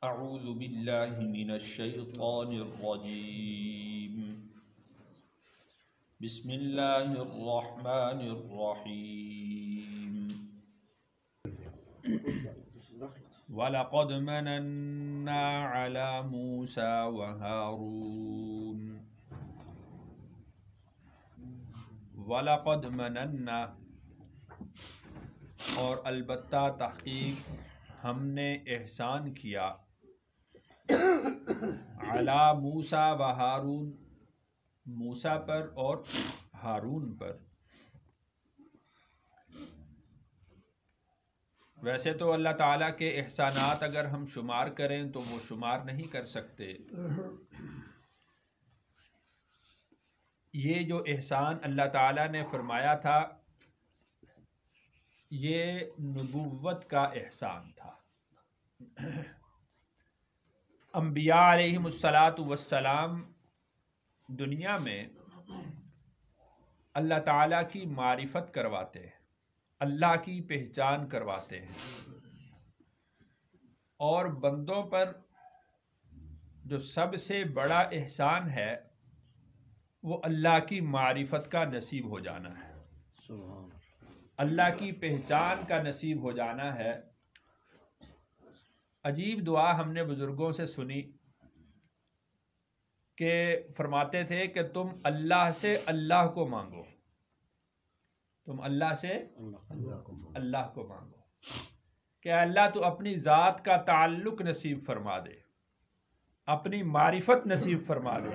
اعوذ باللہ من الشیطان الرجیم بسم اللہ الرحمن الرحیم وَلَقَدْ مَنَنَّا عَلَى مُوسَى وَهَارُونَ وَلَقَدْ مَنَنَّا اور البتہ تحقیق ہم نے احسان کیا علی موسیٰ و ہارون موسیٰ پر اور ہارون پر. ویسے تو اللہ تعالیٰ کے احسانات اگر ہم شمار کریں تو وہ شمار نہیں کر سکتے. یہ جو احسان اللہ تعالیٰ نے فرمایا تھا یہ نبوت کا احسان تھا. انبیاء علیہم السلام دنیا میں اللہ تعالیٰ کی معرفت کرواتے ہیں، اللہ کی پہچان کرواتے ہیں، اور بندوں پر جو سب سے بڑا احسان ہے وہ اللہ کی معرفت کا نصیب ہو جانا ہے، اللہ کی پہچان کا نصیب ہو جانا ہے. عجیب دعا ہم نے بزرگوں سے سنی کہ فرماتے تھے کہ تم اللہ سے اللہ کو مانگو، تم اللہ سے اللہ کو مانگو کہ اللہ تو اپنی ذات کا تعلق نصیب فرما دے، اپنی معرفت نصیب فرما دے،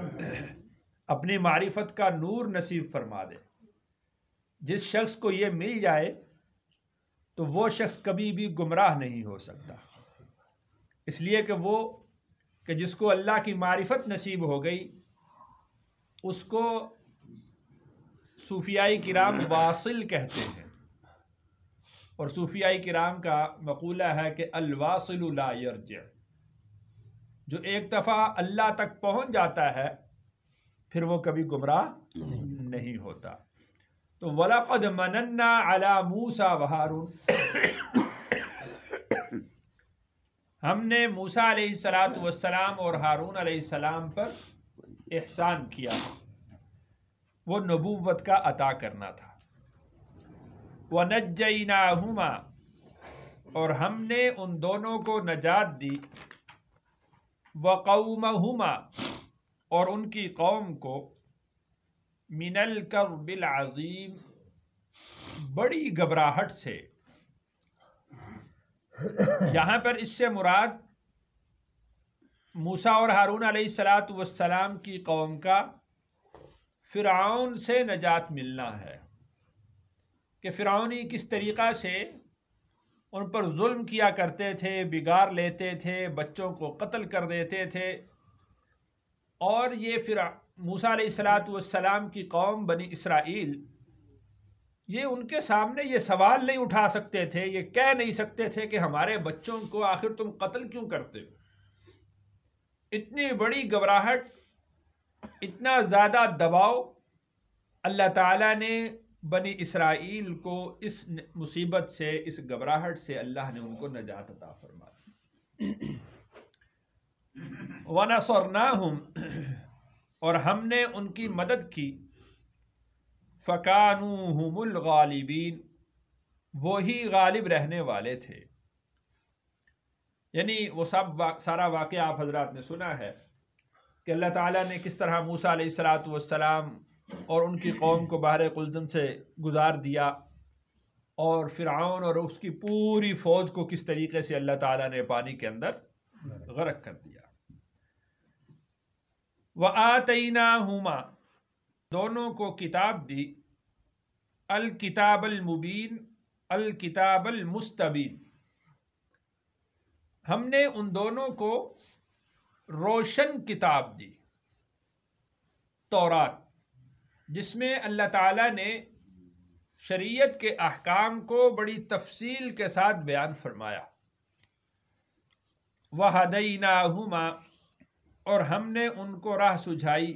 اپنی معرفت کا نور نصیب فرما دے. جس شخص کو یہ مل جائے تو وہ شخص کبھی بھی گمراہ نہیں ہو سکتا، اس لیے کہ جس کو اللہ کی معرفت نصیب ہو گئی اس کو صوفیاء کرام واصل کہتے ہیں، اور صوفیاء کرام کا مقولہ ہے کہ الواصل لا یرجع، جو ایک دفعہ اللہ تک پہنچ جاتا ہے پھر وہ کبھی گمراہ نہیں ہوتا. تو وَلَقَدْ مَنَنَّا عَلَى مُوسَى وَهَارُونَ ہم نے موسیٰ علیہ السلام اور ہارون علیہ السلام پر احسان کیا، وہ نبوت کا عطا کرنا تھا. وَنَجَّيْنَاهُمَا اور ہم نے ان دونوں کو نجات دی، وَقَوْمَهُمَا اور ان کی قوم کو، من الکرب العظیم بڑی گھبراہٹ سے. یہاں پر اس سے مراد موسیٰ اور ہارون علیہ السلام کی قوم کا فرعون سے نجات ملنا ہے کہ فرعونی کس طریقہ سے ان پر ظلم کیا کرتے تھے، بگاڑ لیتے تھے، بچوں کو قتل کر دیتے تھے. اور یہ موسیٰ علیہ السلام کی قوم بنی اسرائیل یہ ان کے سامنے یہ سوال نہیں اٹھا سکتے تھے، یہ کہہ نہیں سکتے تھے کہ ہمارے بچوں کو آخر تم قتل کیوں کرتے ہو. اتنی بڑی گھبراہٹ، اتنا زیادہ دباؤ، اللہ تعالیٰ نے بنی اسرائیل کو اس مصیبت سے، اس گھبراہٹ سے اللہ نے ان کو نجات عطا فرما دی. وَنَصَرْنَاهُمْ اور ہم نے ان کی مدد کی، فَكَانُوا هُمُ الْغَالِبِينَ وہی غالب رہنے والے تھے. یعنی وہ سارا واقعہ آپ حضرات نے سنا ہے کہ اللہ تعالیٰ نے کس طرح موسیٰ علیہ السلام اور ان کی قوم کو بحر قلزم سے گزار دیا، اور فرعون اور اس کی پوری فوج کو کس طریقے سے اللہ تعالیٰ نے پانی کے اندر غرق کر دیا. وَآتَيْنَاهُمَا دونوں کو کتاب دی، الکتاب المبین، الکتاب المستبین ہم نے ان دونوں کو روشن کتاب دی، تورات، جس میں اللہ تعالیٰ نے شریعت کے احکام کو بڑی تفصیل کے ساتھ بیان فرمایا. وَہَدَيْنَاهُمَا اور ہم نے ان کو راہ سجھائی،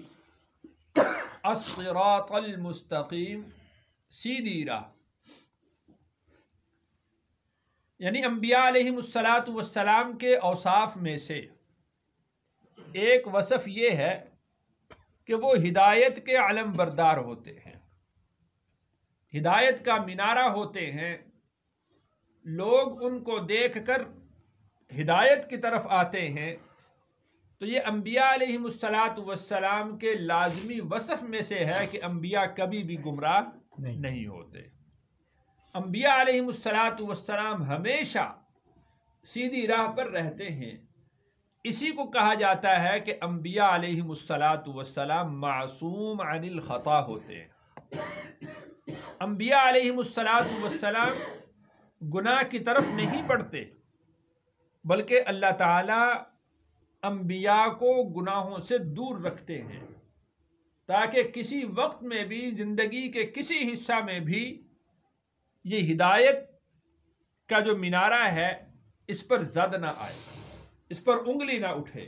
الصراط المستقیم سیدھی راہ. یعنی انبیاء علیہم السلام کے اوصاف میں سے ایک وصف یہ ہے کہ وہ ہدایت کے علم بردار ہوتے ہیں، ہدایت کا مینارہ ہوتے ہیں، لوگ ان کو دیکھ کر ہدایت کی طرف آتے ہیں۔ تو یہ انبیاء علیہم السلام کے لازمی وصف میں سے ہے کہ انبیاء کبھی بھی گمراہ نہیں ہوتے۔ انبیاء علیہم السلام ہمیشہ سیدھی راہ پر رہتے ہیں۔ اسی کو کہا جاتا ہے کہ انبیاء علیہم السلام معصوم عن الخطا ہوتے ہیں۔ انبیاء علیہم السلام گناہ کی طرف نہیں بڑھتے، بلکہ اللہ تعالیٰ انبیاء کو گناہوں سے دور رکھتے ہیں تاکہ کسی وقت میں بھی، زندگی کے کسی حصہ میں بھی یہ ہدایت کا جو مینارہ ہے اس پر زد نہ آئے، اس پر انگلی نہ اٹھے۔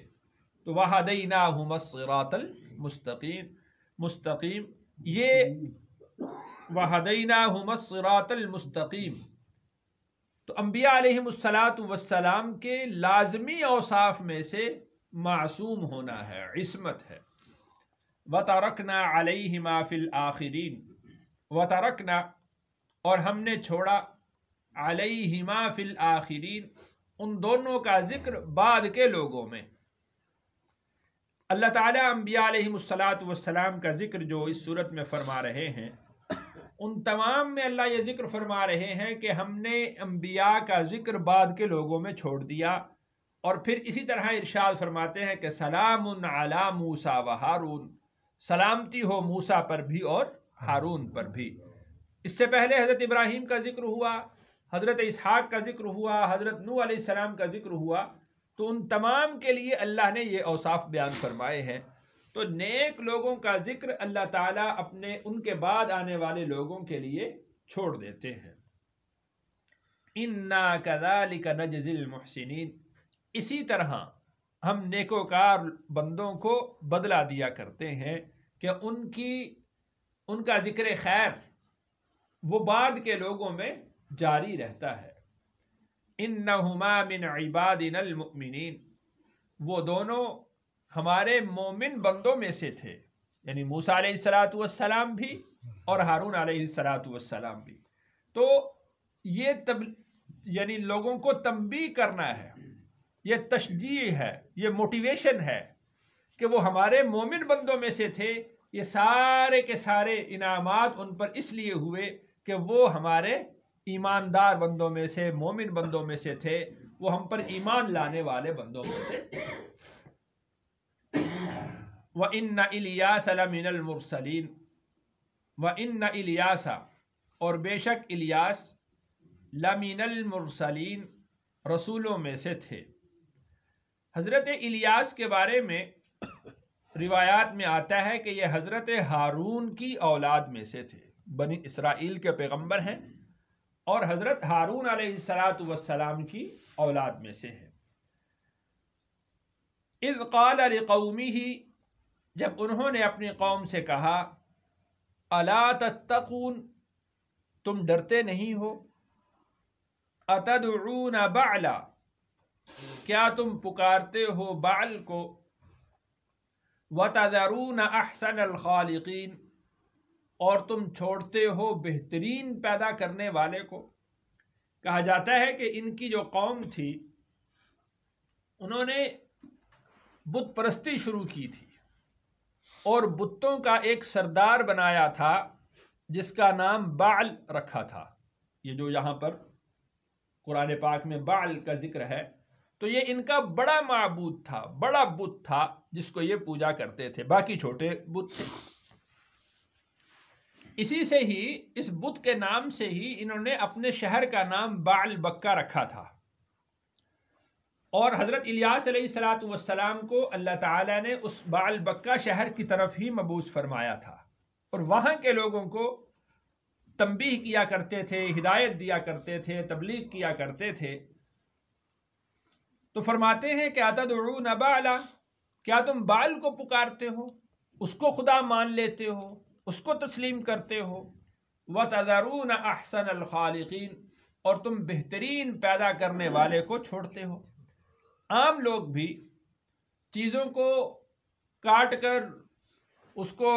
تو وَهَدَيْنَاهُمَ الصِّرَاطَ المستقیم، یہ وَهَدَيْنَاهُمَ الصِّرَاطَ المستقیم۔ تو انبیاء علیہم السلام کے لازمی اوصاف میں سے معصوم ہونا ہے، عصمت ہے۔ وَتَرَكْنَا عَلَيْهِمَا فِي الْآخِرِينَ، وَتَرَكْنَا، اور ہم نے چھوڑا، عَلَيْهِمَا فِي الْآخِرِينَ، ان دونوں کا ذکر بعد کے لوگوں میں۔ اللہ تعالیٰ انبیاء علیہم السلام کا ذکر جو اس صورت میں فرما رہے ہیں، ان تمام میں اللہ یہ ذکر فرما رہے ہیں کہ ہم نے انبیاء کا ذکر بعد کے لوگوں میں چھوڑ دیا، اور پھر اسی طرح ارشاد فرماتے ہیں کہ سلام علی موسیٰ و ہارون، سلامتی ہو موسیٰ پر بھی اور ہارون پر بھی۔ اس سے پہلے حضرت ابراہیم کا ذکر ہوا، حضرت اسحاق کا ذکر ہوا، حضرت نوح علیہ السلام کا ذکر ہوا، تو ان تمام کے لیے اللہ نے یہ اوصاف بیان فرمائے ہیں۔ تو نیک لوگوں کا ذکر اللہ تعالیٰ اپنے ان کے بعد آنے والے لوگوں کے لیے چھوڑ دیتے ہیں۔ اِنَّا كَذَلِكَ نَجْزِي الْمُحْسِنِينَ، اسی طرح ہم نیکوکار بندوں کو بدلہ دیا کرتے ہیں کہ ان کا ذکر خیر وہ بعد کے لوگوں میں جاری رہتا ہے۔ اِنَّهُمَا مِنْ عِبَادِنَا الْمُؤْمِنِينَ، وہ دونوں ہمارے مومن بندوں میں سے تھے، یعنی موسیٰ علیہ السلام بھی اور ہارون علیہ السلام بھی۔ تو یہ یعنی لوگوں کو تنبیہ کرنا ہے، یہ تشجیع ہے، یہ موٹیویشن ہے کہ وہ ہمارے مومن بندوں میں سے تھے۔ یہ سارے کے سارے انعامات ان پر اس لیے ہوئے کہ وہ ہمارے ایماندار بندوں میں سے، مومن بندوں میں سے تھے، وہ ہم پر ایمان لانے والے بندوں میں سے۔ وَإِنَّ إِلْيَاسَ لَمِنَ الْمُرْسَلِينَ، وَإِنَّ إِلْيَاسَ، اور بے شک الیاس، لَمِنَ الْمُرْسَلِينَ، رسولوں میں سے تھے۔ حضرت الیاس کے بارے میں روایات میں آتا ہے کہ یہ حضرت ہارون کی اولاد میں سے تھے، بنی اسرائیل کے پیغمبر ہیں اور حضرت ہارون علیہ السلام کی اولاد میں سے ہیں۔ اذ قال لقومہ، جب انہوں نے اپنی قوم سے کہا، الا تتقون، تم ڈرتے نہیں ہو، اتدعون بعلا، کیا تم پکارتے ہو بعل کو، وتذرون احسن الخالقین، اور تم چھوڑتے ہو بہترین پیدا کرنے والے کو۔ کہا جاتا ہے کہ ان کی جو قوم تھی انہوں نے بت پرستی شروع کی تھی اور بتوں کا ایک سردار بنایا تھا جس کا نام بعل رکھا تھا۔ یہ جو یہاں پر قرآن پاک میں بعل کا ذکر ہے، تو یہ ان کا بڑا معبود تھا، بڑا بت تھا جس کو یہ پوجا کرتے تھے، باقی چھوٹے بت تھے۔ اسی سے ہی، اس بت کے نام سے ہی انہوں نے اپنے شہر کا نام بعل بکہ رکھا تھا۔ اور حضرت الیاس علیہ السلام کو اللہ تعالیٰ نے اس بعل بکہ شہر کی طرف ہی مبعوث فرمایا تھا، اور وہاں کے لوگوں کو تنبیہ کیا کرتے تھے، ہدایت دیا کرتے تھے، تبلیغ کیا کرتے تھے۔ تو فرماتے ہیں کہ اتدعون بعلا، کیا تم بعل کو پکارتے ہو، اس کو خدا مان لیتے ہو، اس کو تسلیم کرتے ہو، وتذرون احسن الخالقین، اور تم بہترین پیدا کرنے والے کو چھوڑتے ہو۔ عام لوگ بھی چیزوں کو کاٹ کر اس کو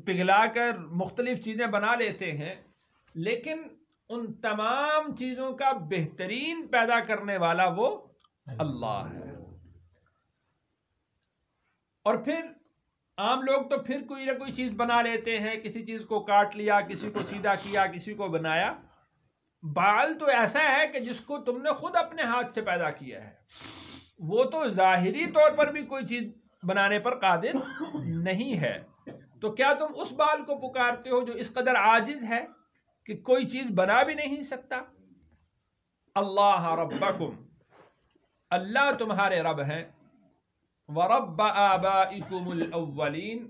پگھلا کر مختلف چیزیں بنا لیتے ہیں، لیکن ان تمام چیزوں کا بہترین پیدا کرنے والا وہ اللہ ہے۔ اور پھر عام لوگ تو پھر کوئی نہ کوئی چیز بنا لیتے ہیں، کسی چیز کو کاٹ لیا، کسی کو سیدھا کیا، کسی کو بنایا۔ بال تو ایسا ہے کہ جس کو تم نے خود اپنے ہاتھ سے پیدا کیا ہے، وہ تو ظاہری طور پر بھی کوئی چیز بنانے پر قادر نہیں ہے، تو کیا تم اس بال کو پکارتے ہو جو اس قدر عاجز ہے کہ کوئی چیز بنا بھی نہیں سکتا؟ اللہ ربکم، اللہ تمہارے رب ہیں، وَرَبَّ آبَائِكُمُ الْأَوَّلِينَ،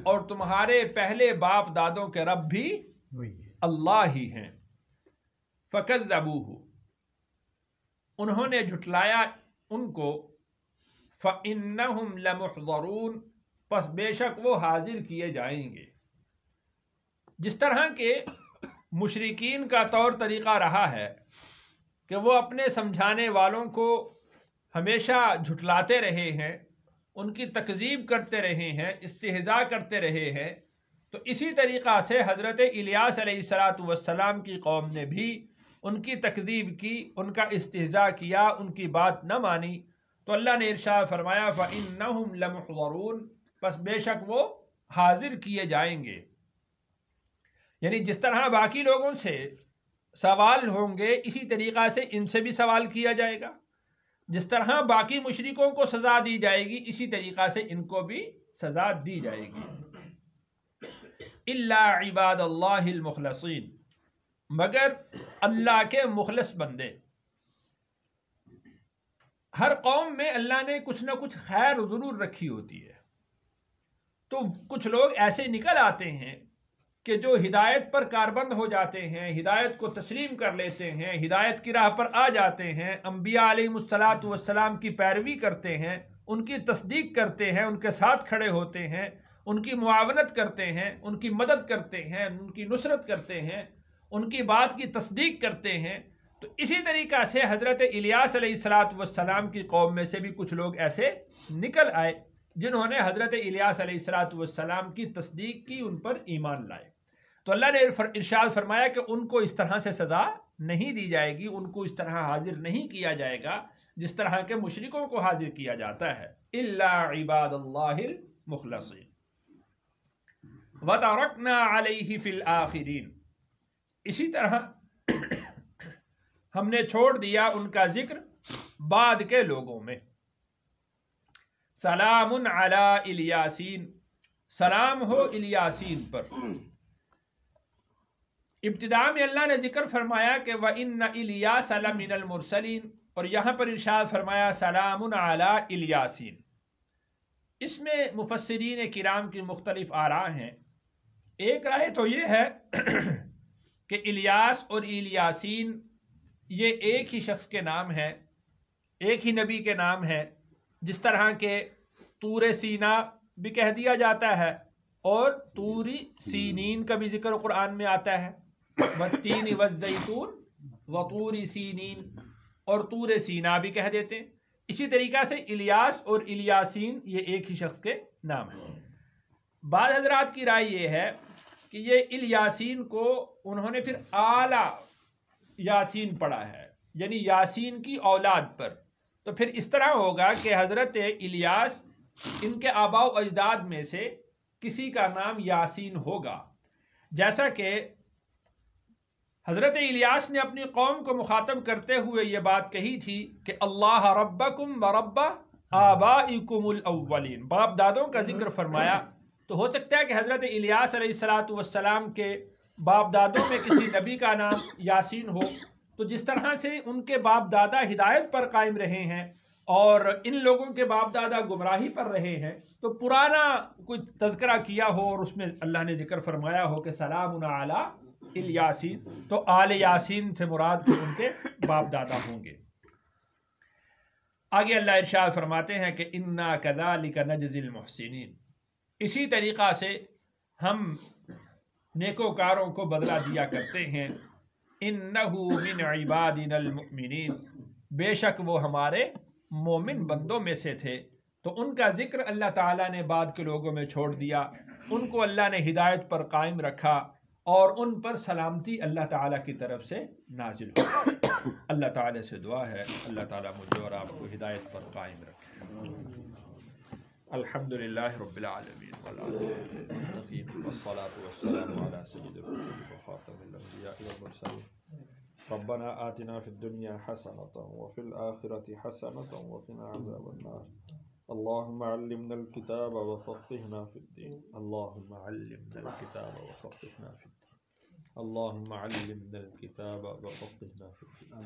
اور تمہارے پہلے باپ دادوں کے رب بھی اللہ ہی ہیں۔ فَكَذَّبُوهُ، انہوں نے جھٹلایا ان کو، فَإِنَّهُمْ لَمُحْضَرُونَ، پس بے شک وہ حاضر کیے جائیں گے۔ جس طرح کے مشرکین کا طور طریقہ رہا ہے کہ وہ اپنے سمجھانے والوں کو ہمیشہ جھٹلاتے رہے ہیں، ان کی تکذیب کرتے رہے ہیں، استہزاء کرتے رہے ہیں، تو اسی طریقہ سے حضرت الیاس علیہ السلام کی قوم نے بھی ان کی تکذیب کی، ان کا استہزاء کیا، ان کی بات نہ مانی، تو اللہ نے ارشاد فرمایا فَإِنَّهُمْ لَمُحْضَرُونَ، پس بے شک وہ حاضر کیے جائیں گے۔ یعنی جس طرح باقی لوگوں سے سوال ہوں گے، اسی طریقہ سے ان سے بھی سوال کیا جائے گا۔ جس طرح باقی مشرکوں کو سزا دی جائے گی، اسی طریقہ سے ان کو بھی سزا دی جائے گی۔ الا عباد اللہ المخلصین، مگر اللہ کے مخلص بندے۔ ہر قوم میں اللہ نے کچھ نہ کچھ خیر ضرور رکھی ہوتی ہے، تو کچھ لوگ ایسے نکل آتے ہیں کہ جو ہدایت پر کاربند ہو جاتے ہیں، ہدایت کو تسلیم کر لیتے ہیں، ہدایت کی راہ پر آ جاتے ہیں، انبیاء علیہ السلام کی پیروی کرتے ہیں، ان کی تصدیق کرتے ہیں، ان کے ساتھ کھڑے ہوتے ہیں، ان کی معاونت کرتے ہیں، ان کی مدد کرتے ہیں، ان کی نصرت کرتے ہیں، ان کی بات کی تصدیق کرتے ہیں۔ تو اسی طریقہ سے حضرت الیاس علیہ السلام کی قوم میں سے بھی کچھ لوگ ایسے نکل آئے جنہوں نے حضرت الیاس علیہ السلام کی تصدیق کی، ان پر ایمان لائے۔ تو اللہ نے ارشاد فرمایا کہ ان کو اس طرح سے سزا نہیں دی جائے گی، ان کو اس طرح حاضر نہیں کیا جائے گا جس طرح کے مشرکوں کو حاضر کیا جاتا ہے۔ الا عباد اللہ المخلصین وترکنا علیہ فی الآخرین، اسی طرح ہم نے چھوڑ دیا ان کا ذکر بعد کے لوگوں میں۔ سلام علی الیاسین، سلام ہو الیاسین پر۔ ابتدا میں اللہ نے ذکر فرمایا کہ وَإِنَّ إِلْيَاسَ لَمِنَ الْمُرْسَلِينَ، اور یہاں پر ارشاد فرمایا سلام علی الیاسین۔ اس میں مفسرین کرام کی مختلف آراء ہیں۔ ایک رائے تو یہ ہے کہ الیاس اور الیاسین یہ ایک ہی شخص کے نام ہیں، ایک ہی نبی کے نام ہیں، جس طرح کہ طور سینا بھی کہہ دیا جاتا ہے اور طور سینین کا بھی ذکر قرآن میں آتا ہے، والتین والزیتون وطور سینین، اور طور سینا بھی کہہ دیتے ہیں۔ اسی طریقہ سے الیاس اور الیاسین یہ ایک ہی شخص کے نام ہیں۔ بعض حضرات کی رائے یہ ہے کہ یہ الیاسین کو انہوں نے پھر اعلیٰ یاسین پڑھا ہے، یعنی یاسین کی اولاد پر، تو پھر اس طرح ہوگا کہ حضرت الیاس ان کے آباء و اجداد میں سے کسی کا نام یاسین ہوگا، جیسا کہ حضرت الیاس نے اپنی قوم کو مخاطب کرتے ہوئے یہ بات کہی تھی کہ اللہ ربکم و رب آبائکم الاولین، باپ دادوں کا ذکر فرمایا۔ تو ہو سکتا ہے کہ حضرت الیاس علیہ السلام کے باپ دادوں میں کسی نبی کا نام یاسین ہو، تو جس طرح سے ان کے باپ دادا ہدایت پر قائم رہے ہیں اور ان لوگوں کے باپ دادا گمراہی پر رہے ہیں، تو پرانا کوئی تذکرہ کیا ہو اور اس میں اللہ نے ذکر فرمایا ہو کہ سلام علی الیاسین، تو آل یاسین سے مراد ان کے باپ دادا ہوں گے۔ آگے اللہ ارشاد فرماتے ہیں کہ انا کذالک نجزی المحسنین، اسی طریقہ سے ہم نیکوکاروں کو بدلہ دیا کرتے ہیں۔ انہو من عبادنا المؤمنین، بے شک وہ ہمارے مومن بندوں میں سے تھے۔ تو ان کا ذکر اللہ تعالیٰ نے بعد کے لوگوں میں چھوڑ دیا، ان کو اللہ نے ہدایت پر قائم رکھا اور ان پر سلامتی اللہ تعالیٰ کی طرف سے نازل ہو۔ اللہ تعالیٰ سے دعا ہے اللہ تعالیٰ مجھے اور آپ کو ہدایت پر قائم رکھے۔ الحمدللہ رب العالمین والصلاة والسلام علی سید الرسول وخاتم الانبیاء والمرسلین۔ ربنا آتنا فی الدنیا حسنة وفی الآخرة حسنة وقنا عذاب النار۔ اللهم علمنا الكتاب وفقهنا في الدين، اللهم علمنا الكتاب وفقهنا في الدين، اللهم علمنا الكتاب وفقهنا في الدين۔